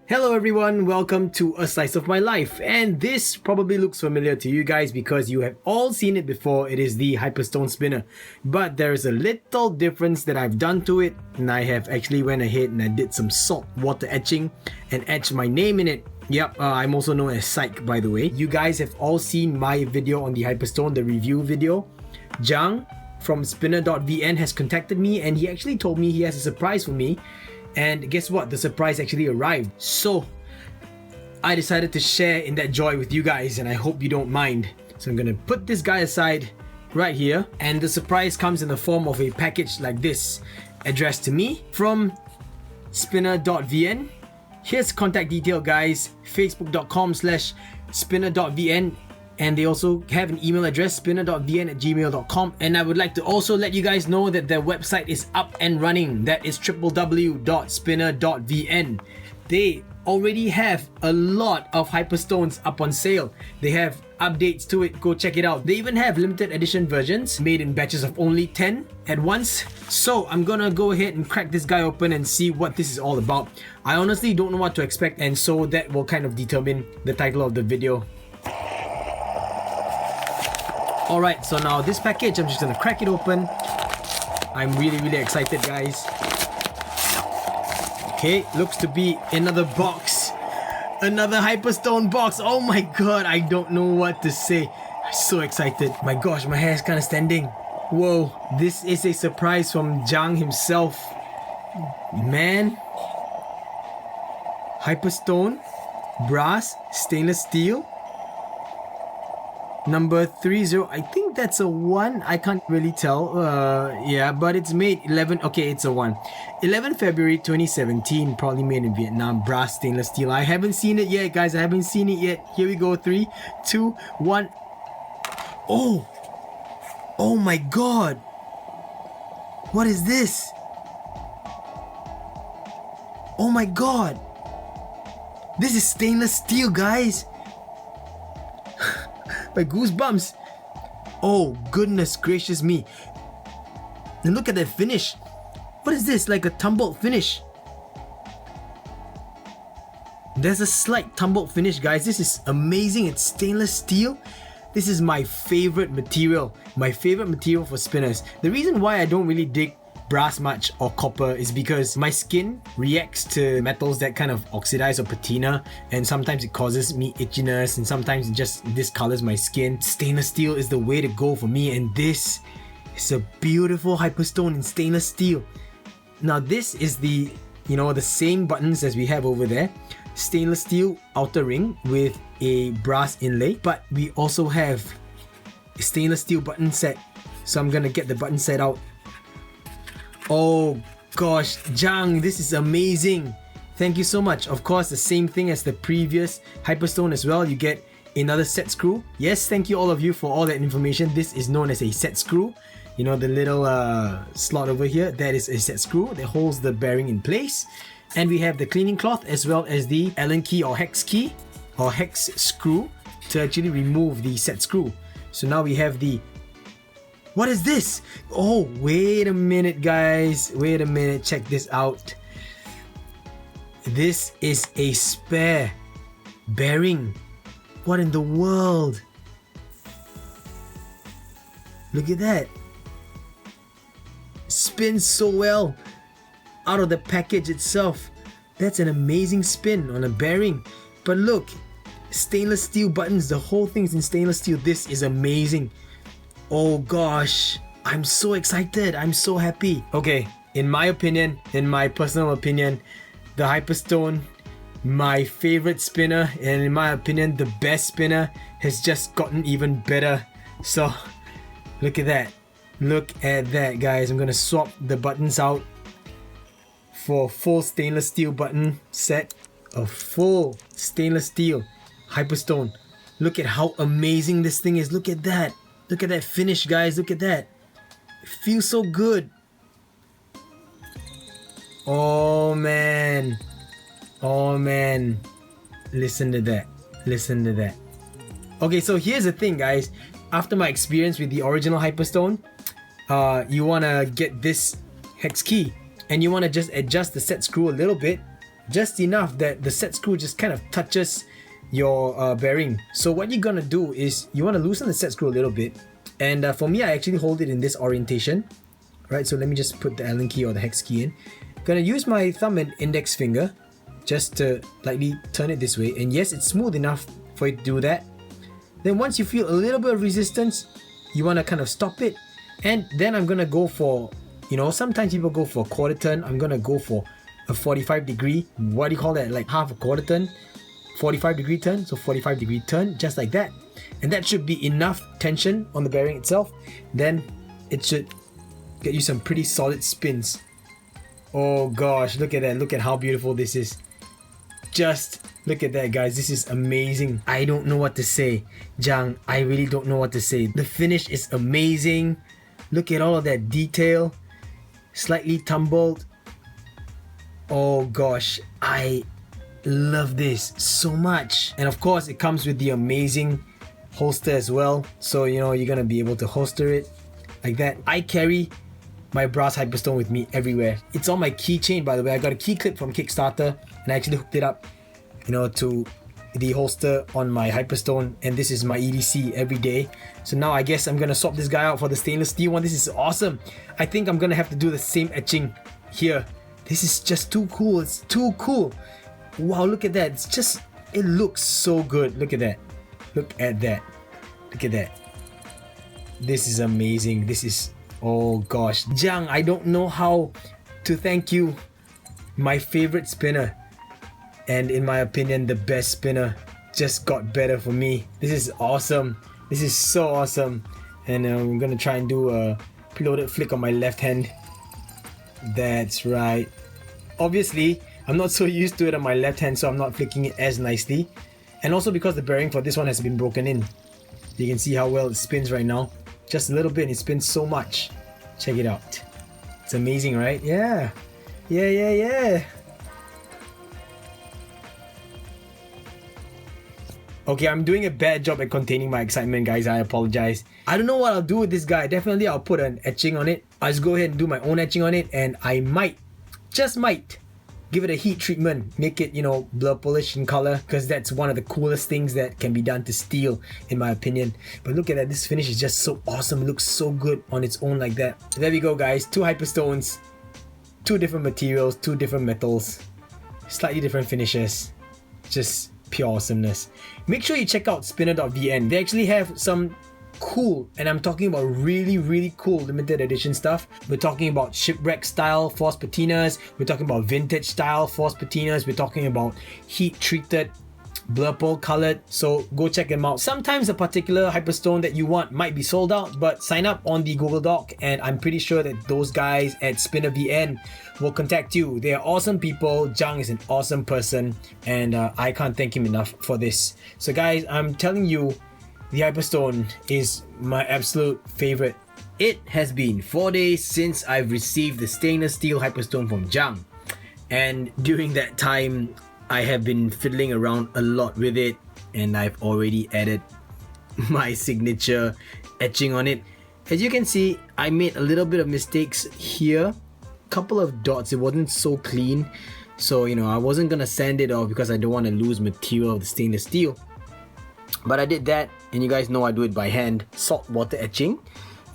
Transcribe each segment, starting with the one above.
Hello everyone, welcome to A Slice of My Life, and this probably looks familiar to you guys because you have all seen it before. It is the Hyperstone spinner, but there is a little difference that I've done to it, and I have actually went ahead and I did some salt water etching and etched my name in it. Yep, I'm also known as Psych, by the way. You guys have all seen my video on the Hyperstone, the review video. Giang from Spinner.vn has contacted me and he actually told me he has a surprise for me. And guess what? The surprise actually arrived. So I decided to share in that joy with you guys, and I hope you don't mind. So I'm gonna put this guy aside right here, and the surprise comes in the form of a package like this, addressed to me from Spinner.vn. Here's contact detail, guys. Facebook.com/Spinner.vn. And they also have an email address, spinner.vn@gmail.com. And I would like to also let you guys know that their website is up and running. That is www.spinner.vn. They already have a lot of Hyperstones up on sale. They have updates to it, go check it out. They even have limited edition versions made in batches of only 10 at once. So I'm gonna go ahead and crack this guy open and see what this is all about. I honestly don't know what to expect, and so that will kind of determine the title of the video. Alright, so now this package, I'm just gonna crack it open. I'm really excited, guys. Okay, looks to be another box. Another Hyperstone box. Oh my god, I don't know what to say. I'm so excited. My gosh, my hair is kind of standing. Whoa, this is a surprise from Giang himself. Man. Hyperstone, brass, stainless steel. Number 30, I think that's a 1, I can't really tell, yeah, but it's made 11, okay, it's a 1. 11 February 2017, probably made in Vietnam, brass stainless steel. I haven't seen it yet, guys, I haven't seen it yet. Here we go, 3, 2, 1. Oh! Oh my god! What is this? Oh my god! This is stainless steel, guys! My goosebumps. Oh goodness gracious me. And look at that finish. What is this? Like a tumbled finish. There's a slight tumbled finish, guys. This is amazing. It's stainless steel. This is my favorite material. My favorite material for spinners. The reason why I don't really dig brass much or copper is because my skin reacts to metals that kind of oxidize or patina, and sometimes it causes me itchiness, and sometimes it just discolors my skin. Stainless steel is the way to go for me, and this is a beautiful Hyperstone in stainless steel. Now this is the, the same buttons as we have over there. Stainless steel outer ring with a brass inlay, but we also have a stainless steel button set. So I'm gonna get the button set out. Oh gosh, Giang, this is amazing. Thank you so much. Of course, the same thing as the previous Hyperstone as well. You get another set screw. Yes, thank you all of you for all that information. This is known as a set screw. You know, the little slot over here, that is a set screw that holds the bearing in place. And we have the cleaning cloth as well as the Allen key or hex screw to actually remove the set screw. So now we have the... What is this? Oh, wait a minute, guys. Wait a minute. Check this out. This is a spare bearing. What in the world? Look at that. Spins so well out of the package itself. That's an amazing spin on a bearing. But look, stainless steel buttons. The whole thing's in stainless steel. This is amazing. Oh gosh, I'm so excited. I'm so happy. Okay, in my opinion, in my personal opinion, the Hyperstone, my favorite spinner, and in my opinion, the best spinner, has just gotten even better. So, look at that. Look at that, guys. I'm gonna swap the buttons out for a full stainless steel button set. A full stainless steel Hyperstone. Look at how amazing this thing is. Look at that. Look at that finish, guys. Look at that. It feels so good. Oh man. Oh man. Listen to that. Listen to that. Okay, so here's the thing, guys. After my experience with the original Hyperstone, you want to get this hex key and you want to just adjust the set screw a little bit just enough that the set screw just kind of touches your bearing. So what you're gonna do is you want to loosen the set screw a little bit, and for me, I actually hold it in this orientation, right? So let me just put the Allen key or the hex key in. Gonna use my thumb and index finger just to lightly turn it this way, and yes, it's smooth enough for you to do that. Then once you feel a little bit of resistance, you want to kind of stop it, and then I'm gonna go for, you know, sometimes people go for a quarter turn. I'm gonna go for a 45 degree, what do you call that, like half a quarter turn, 45 degree turn. So 45 degree turn, just like that, and that should be enough tension on the bearing itself. Then it should get you some pretty solid spins. Oh gosh, look at that, look at how beautiful this is. Just look at that, guys. This is amazing. I don't know what to say, Giang. I really don't know what to say. The finish is amazing. Look at all of that detail. Slightly tumbled. Oh gosh, I love this so much. And of course, it comes with the amazing holster as well. So, you know, you're gonna be able to holster it like that. I carry my brass Hyperstone with me everywhere. It's on my keychain, by the way. I got a key clip from Kickstarter, and I actually hooked it up, you know, to the holster on my Hyperstone, and this is my EDC every day. So now I guess I'm gonna swap this guy out for the stainless steel one. This is awesome. I think I'm gonna have to do the same etching here. This is just too cool. It's too cool. Wow, look at that. It's just, it looks so good. Look at that. Look at that. Look at that. This is amazing. This is, oh gosh. Giang, I don't know how to thank you. My favorite spinner, and in my opinion, the best spinner, just got better for me. This is awesome. This is so awesome. And I'm gonna try and do a preloaded flick on my left hand. That's right. Obviously, I'm not so used to it on my left hand, so I'm not flicking it as nicely. And also because the bearing for this one has been broken in. You can see how well it spins right now. Just a little bit, it spins so much. Check it out. It's amazing, right? Yeah. Yeah. Okay, I'm doing a bad job at containing my excitement, guys. I apologize. I don't know what I'll do with this guy. Definitely I'll put an etching on it. I'll just go ahead and do my own etching on it, and I might, just might, give it a heat treatment. Make it, you know, blur polish in color, because that's one of the coolest things that can be done to steel, in my opinion. But look at that. This finish is just so awesome. It looks so good on its own like that. There we go, guys. 2 Hyperstones. 2 different materials, 2 different metals, slightly different finishes. Just pure awesomeness. Make sure you check out Spinner.vn. They actually have some cool, and I'm talking about really cool limited edition stuff. We're talking about shipwreck style force patinas. We're talking about vintage style force patinas. We're talking about heat treated blur pole colored. So go check them out. Sometimes a particular Hyperstone that you want might be sold out, but sign up on the Google Doc, and I'm pretty sure that those guys at Spinner.vn will contact you. They are awesome people. Giang is an awesome person, and I can't thank him enough for this. So guys, I'm telling you, the Hyperstone is my absolute favorite. It has been 4 days since I've received the stainless steel Hyperstone from Giang, and during that time I have been fiddling around a lot with it, and I've already added my signature etching on it. As you can see, I made a little bit of mistakes here. Couple of dots, it wasn't so clean, so you know, I wasn't gonna sand it off because I don't want to lose material of the stainless steel, but I did that. And you guys know I do it by hand, salt water etching,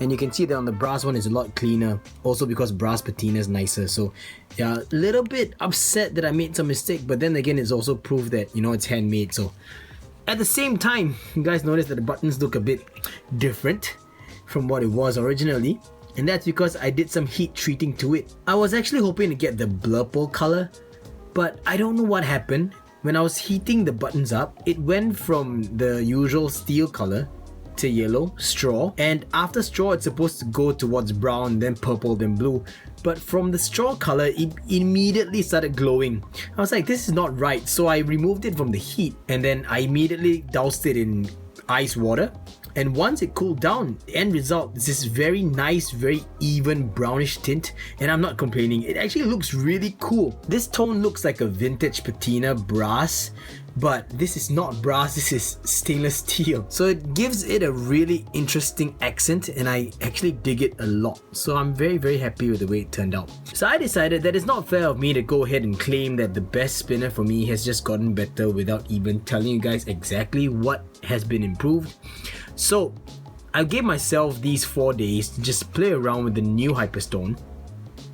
and you can see that on the brass one is a lot cleaner, also because brass patina is nicer. So yeah, a little bit upset that I made some mistake, but then again, it's also proof that, you know, it's handmade. So at the same time, you guys notice that the buttons look a bit different from what it was originally, and that's because I did some heat treating to it. I was actually hoping to get the blur pole color, but I don't know what happened. When I was heating the buttons up, it went from the usual steel color to yellow, straw, and after straw it's supposed to go towards brown, then purple, then blue. But from the straw color, it immediately started glowing. I was like, this is not right, so I removed it from the heat, and then I immediately doused it in ice water. And once it cooled down, the end result is this very nice, very even brownish tint, and I'm not complaining. It actually looks really cool. This tone looks like a vintage patina brass, but this is not brass, this is stainless steel. So it gives it a really interesting accent, and I actually dig it a lot. So I'm very happy with the way it turned out. So I decided that it's not fair of me to go ahead and claim that the best spinner for me has just gotten better without even telling you guys exactly what has been improved. So I gave myself these 4 days to just play around with the new Hyperstone,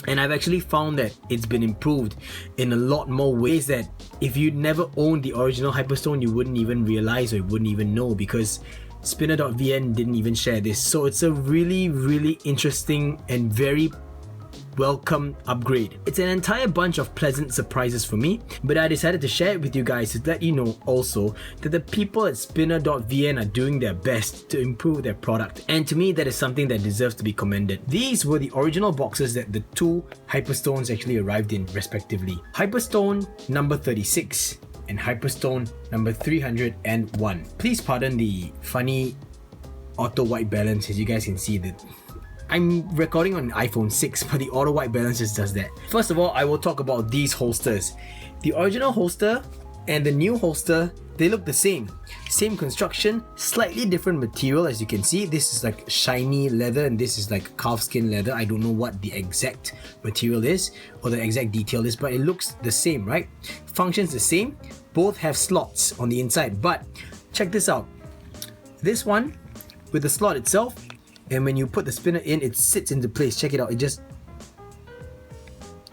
and I've actually found that it's been improved in a lot more ways that if you'd never owned the original Hyperstone, you wouldn't even realize or you wouldn't even know, because Spinner.vn didn't even share this. So it's a really interesting and very welcome upgrade. It's an entire bunch of pleasant surprises for me, but I decided to share it with you guys to let you know also that the people at Spinner.vn are doing their best to improve their product, and to me that is something that deserves to be commended. These were the original boxes that the two Hyperstones actually arrived in respectively. Hyperstone number 36 and Hyperstone number 301. Please pardon the funny auto white balance, as you guys can see that I'm recording on iPhone 6, but the auto white balance just does that. First of all, I will talk about these holsters. The original holster and the new holster, they look the same. Same construction, slightly different material. As you can see, this is like shiny leather and this is like calfskin leather. I don't know what the exact material is or the exact detail is, but it looks the same, right? Functions the same. Both have slots on the inside, but check this out. This one with the slot itself, and when you put the spinner in, it sits into place. Check it out. It does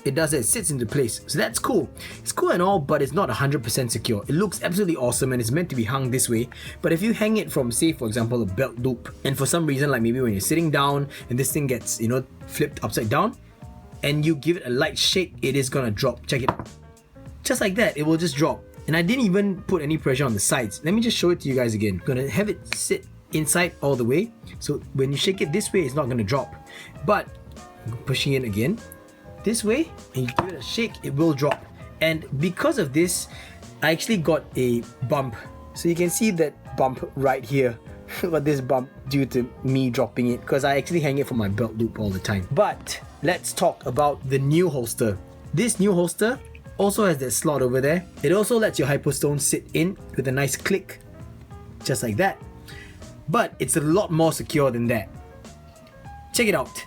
it. It sits into place. So that's cool. It's cool and all, but it's not 100% secure. It looks absolutely awesome and it's meant to be hung this way. But if you hang it from, say, for example, a belt loop, and for some reason, like maybe when you're sitting down and this thing gets, flipped upside down, and you give it a light shake, it is gonna drop. Check it out. Just like that, it will just drop. And I didn't even put any pressure on the sides. Let me just show it to you guys again. I'm gonna have it sit inside all the way, so when you shake it this way, it's not going to drop. But pushing it again this way and you give it a shake, it will drop. And because of this, I actually got a bump. So you can see that bump right here. Got this bump due to me dropping it, because I actually hang it from my belt loop all the time. But let's talk about the new holster. This new holster also has that slot over there. It also lets your Hyperstone sit in with a nice click, just like that. But it's a lot more secure than that. Check it out.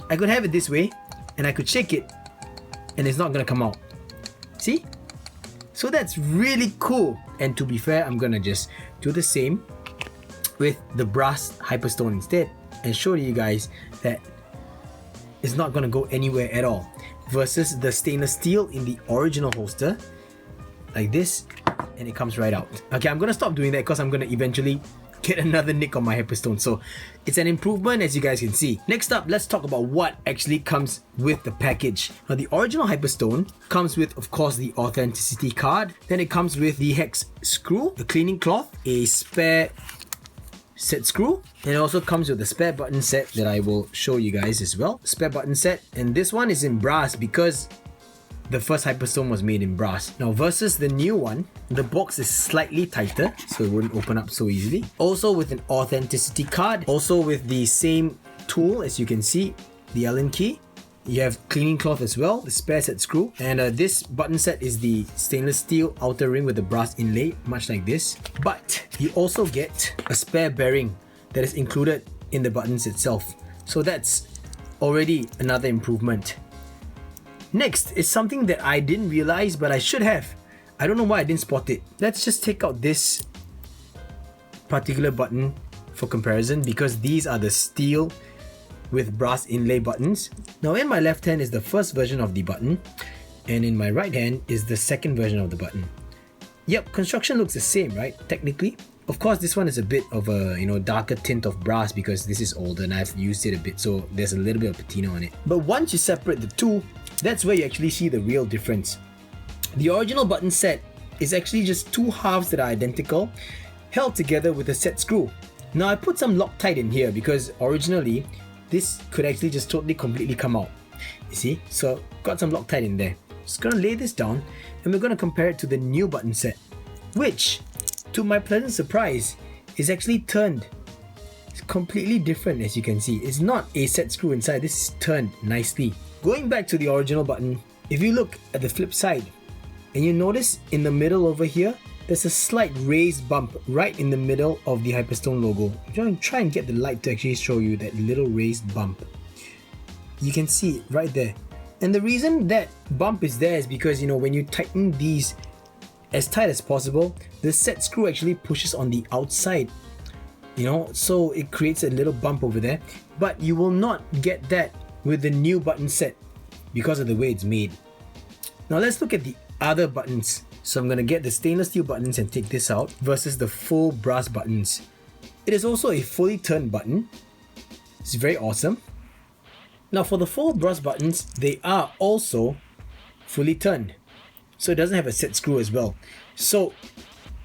I could have it this way and I could shake it and it's not gonna come out. See? So that's really cool. And to be fair, I'm gonna just do the same with the brass Hyperstone instead and show you guys that it's not gonna go anywhere at all, versus the stainless steel in the original holster, like this, and it comes right out. Okay, I'm gonna stop doing that because I'm gonna eventually get another nick on my Hyperstone. So it's an improvement, as you guys can see. Next up, let's talk about what actually comes with the package. Now, the original Hyperstone comes with, of course, the authenticity card. Then it comes with the hex screw, the cleaning cloth, a spare set screw, and it also comes with the spare button set that I will show you guys as well. Spare button set, and this one is in brass because the first Hyperstone was made in brass. Now, versus the new one, the box is slightly tighter, so it wouldn't open up so easily. Also with an authenticity card, also with the same tool, as you can see, the Allen key. You have cleaning cloth as well, the spare set screw, and this button set is the stainless steel outer ring with the brass inlay, much like this. But you also get a spare bearing that is included in the buttons itself. So that's already another improvement. Next is something that I didn't realize, but I should have. I don't know why I didn't spot it. Let's just take out this particular button for comparison, because these are the steel with brass inlay buttons. Now, in my left hand is the first version of the button, and in my right hand is the second version of the button. Yep, construction looks the same, right? Technically. Of course, this one is a bit of a darker tint of brass because this is older and I've used it a bit, so there's a little bit of patina on it. But once you separate the two, that's where you actually see the real difference. The original button set is actually just two halves that are identical, held together with a set screw. Now, I put some Loctite in here because originally this could actually just completely come out. You see? So got some Loctite in there. Just gonna lay this down and we're gonna compare it to the new button set, which, to my pleasant surprise, is actually turned. It's completely different, as you can see. It's not a set screw inside, this is turned nicely. Going back to the original button, if you look at the flip side and you notice in the middle over here, there's a slight raised bump right in the middle of the Hyperstone logo. I'm going to try and get the light to actually show you that little raised bump. You can see it right there. And the reason that bump is there is because, you know, when you tighten these as tight as possible, the set screw actually pushes on the outside, you know, so it creates a little bump over there. But you will not get that with the new button set because of the way it's made. Now let's look at the other buttons. So I'm going to get the stainless steel buttons and take this out versus the full brass buttons. It is also a fully turned button. It's very awesome. Now for the full brass buttons, they are also fully turned. So it doesn't have a set screw as well. So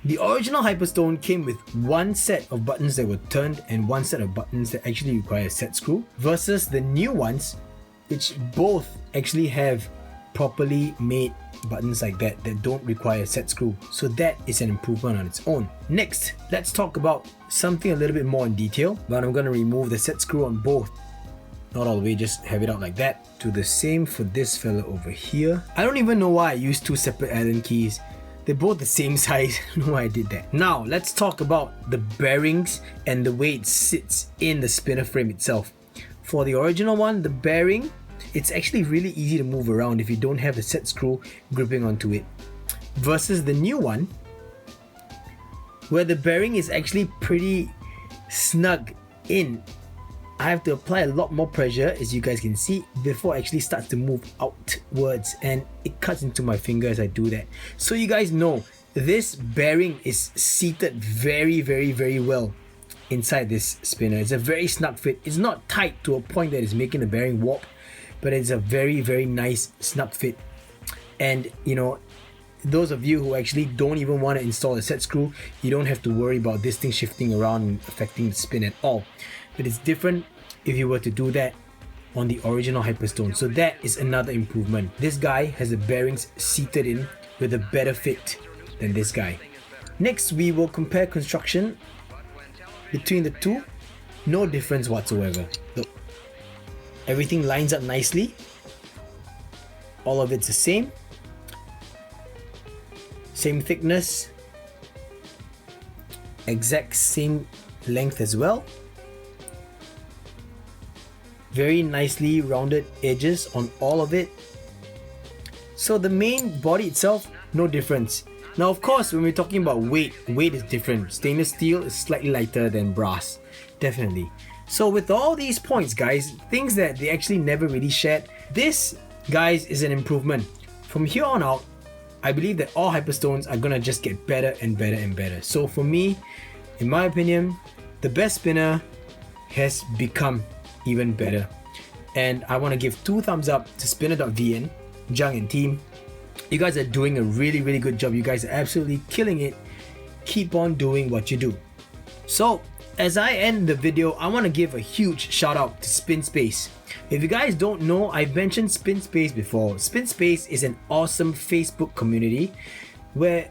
the original Hyperstone came with one set of buttons that were turned and one set of buttons that actually require a set screw, versus the new ones, which both actually have properly made buttons like that don't require a set screw. So that is an improvement on its own. Next, let's talk about something a little bit more in detail, but I'm going to remove the set screw on both. Not all the way, just have it out like that. Do the same for this fella over here. I don't even know why I used two separate Allen keys. They're both the same size. I don't know why I did that. Now, let's talk about the bearings and the way it sits in the spinner frame itself. For the original one, the bearing, it's actually really easy to move around if you don't have the set screw gripping onto it. Versus the new one, where the bearing is actually pretty snug in. I have to apply a lot more pressure, as you guys can see, before it actually starts to move outwards, and it cuts into my finger as I do that. So you guys know, this bearing is seated very, very, very well inside this spinner. It's a very snug fit. It's not tight to a point that is making the bearing warp, but it's a very, very nice snug fit. And you know, those of you who actually don't even want to install a set screw, you don't have to worry about this thing shifting around and affecting the spin at all. But it's different if you were to do that on the original Hyperstone. So that is another improvement. This guy has the bearings seated in with a better fit than this guy. Next, we will compare construction between the two. No difference whatsoever. Look, everything lines up nicely. All of it's the same. Same thickness. Exact same length as well. Very nicely rounded edges on all of it. So the main body itself, no difference. Now of course, when we're talking about weight is different. Stainless steel is slightly lighter than brass, definitely. So with all these points, guys, things that they actually never really shared, this, guys, is an improvement. From here on out, I believe that all Hyperstones are gonna just get better and better and better. So for me, in my opinion, the best spinner has become even better. And I want to give 2 thumbs up to Spinner.vn, Giang and team. You guys are doing a really, really good job. You guys are absolutely killing it. Keep on doing what you do. So as I end the video, I want to give a huge shout out to SpinSpace. If you guys don't know, I've mentioned SpinSpace before. SpinSpace is an awesome Facebook community where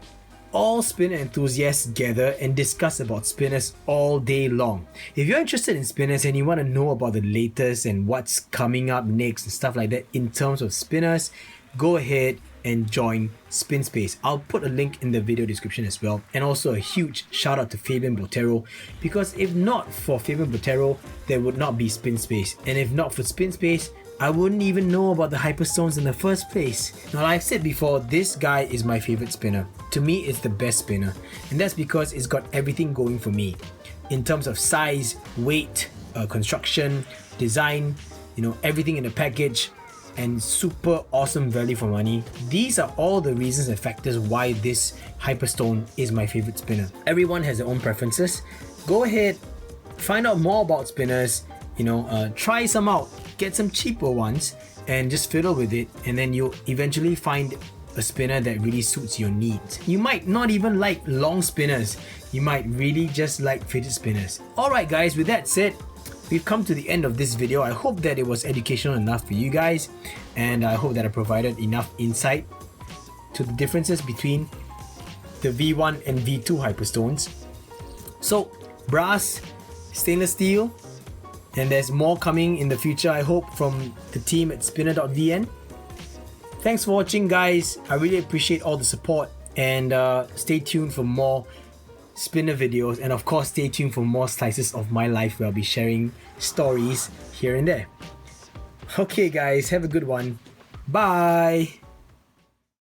all spinner enthusiasts gather and discuss about spinners all day long. If you're interested in spinners and you want to know about the latest and what's coming up next and stuff like that in terms of spinners, go ahead and join SpinSpace. I'll put a link in the video description as well. And also a huge shout out to Fabian Botero, because if not for Fabian Botero, there would not be SpinSpace. And if not for SpinSpace, I wouldn't even know about the Hyperstones in the first place. Now, like I've said before, this guy is my favorite spinner. To me, it's the best spinner. And that's because it's got everything going for me. In terms of size, weight, construction, design, you know, everything in the package, and super awesome value for money. These are all the reasons and factors why this Hyperstone is my favorite spinner. Everyone has their own preferences. Go ahead, find out more about spinners, you know, try some out, get some cheaper ones and just fiddle with it, and then you'll eventually find a spinner that really suits your needs. You might not even like long spinners, you might really just like fidget spinners. Alright guys, with that said, we've come to the end of this video. I hope that it was educational enough for you guys, and I hope that I provided enough insight to the differences between the V1 and V2 Hyperstones. So, brass, stainless steel, and there's more coming in the future, I hope, from the team at Spinner.vn. Thanks for watching guys, I really appreciate all the support. And stay tuned for more spinner videos, and of course stay tuned for more slices of my life where I'll be sharing stories here and there. Okay guys, have a good one. Bye!